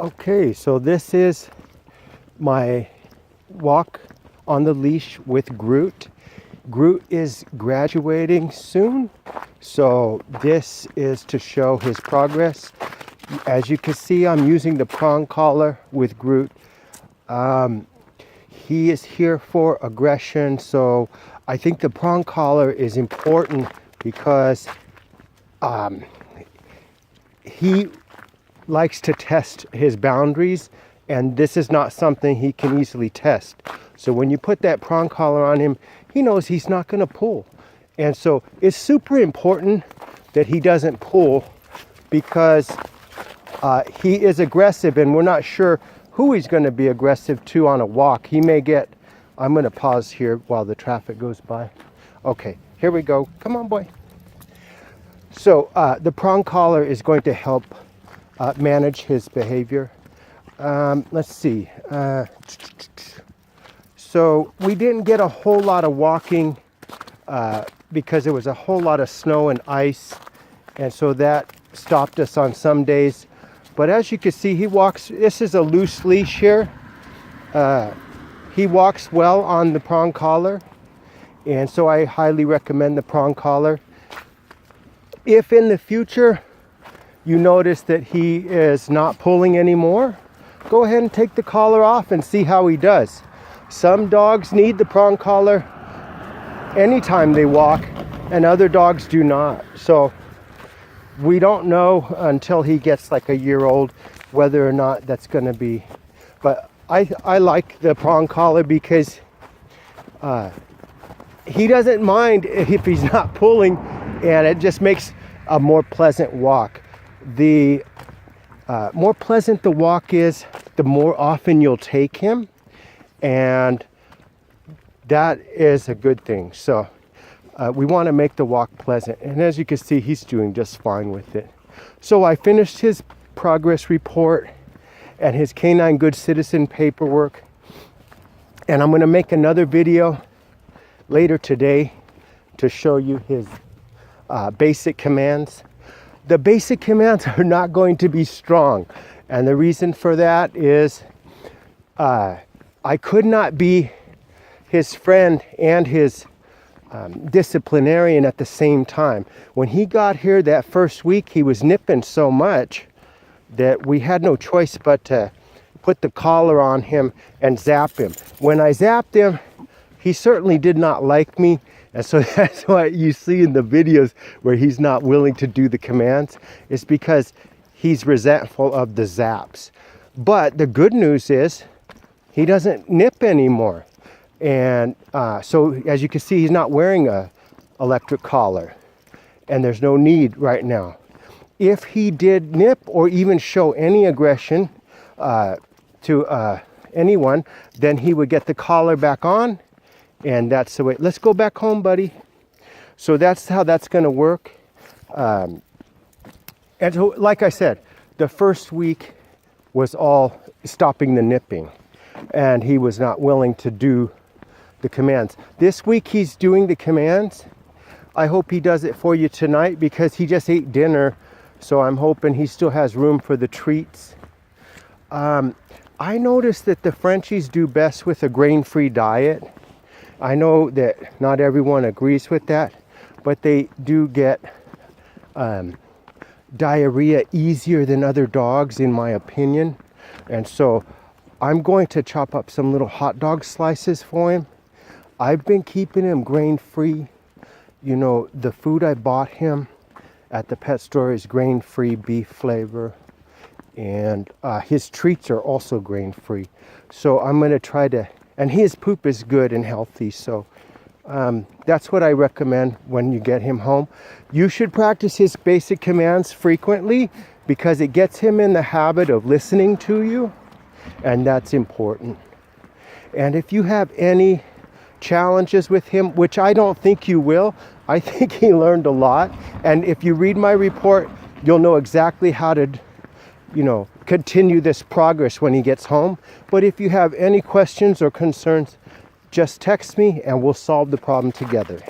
Okay, so this is my walk on the leash with Groot. Groot is graduating soon, so this is to show his progress. As you can see, I'm using the prong collar with Groot. He is here for aggression, so I think the prong collar is important because he likes to test his boundaries, and this is not something he can easily test. So when you put that prong collar on him, he knows he's not going to pull. And so it's super important that he doesn't pull because he is aggressive, and we're not sure who he's going to be aggressive to on a walk. He may get, I'm going to pause here while the traffic goes by. Okay, here we go. Come on, boy. So the prong collar is going to help manage his behavior. Let's see. So we didn't get a whole lot of walking because there was a whole lot of snow and ice, and so that stopped us on some days. But as you can see, he walks, this is a loose leash here. He walks well on the prong collar, and so I highly recommend the prong collar. If in the future you notice that he is not pulling anymore, go ahead and take the collar off and see how he does. Some dogs need the prong collar anytime they walk, and other dogs do not. So we don't know until he gets like a year old whether or not that's going to be. But I like the prong collar because he doesn't mind if he's not pulling, and it just makes a more pleasant walk. The more pleasant the walk is, the more often you'll take him, and that is a good thing. So we want to make the walk pleasant, and as you can see, he's doing just fine with it. So I finished his progress report and his Canine Good Citizen paperwork, and I'm going to make another video later today to show you his basic commands. The basic commands are not going to be strong, and the reason for that is I could not be his friend and his disciplinarian at the same time. When he got here that first week, he was nipping so much that we had no choice but to put the collar on him and zap him. When I zapped him, he certainly did not like me. And so that's why you see in the videos where he's not willing to do the commands, is because he's resentful of the zaps. But the good news is he doesn't nip anymore. And so as you can see, he's not wearing a electric collar, and there's no need right now. If he did nip or even show any aggression to anyone, then he would get the collar back on. And that's the way. Let's go back home, buddy. So that's how that's going to work. And so, like I said, the first week was all stopping the nipping, and he was not willing to do the commands. This week he's doing the commands. I hope he does it for you tonight because he just ate dinner, so I'm hoping he still has room for the treats. I noticed that the Frenchies do best with a grain-free diet. I know that not everyone agrees with that, but they do get diarrhea easier than other dogs, in my opinion. And so I'm going to chop up some little hot dog slices for him. I've been keeping him grain-free. You know, the food I bought him at the pet store is grain-free beef flavor, and his treats are also grain-free. So I'm going to try to, and his poop is good and healthy, so that's what I recommend when you get him home. You should practice his basic commands frequently because it gets him in the habit of listening to you, and that's important. And if you have any challenges with him, which I don't think you will, I think he learned a lot. And if you read my report, you'll know exactly how to, continue this progress when he gets home. But if you have any questions or concerns, just text me and we'll solve the problem together.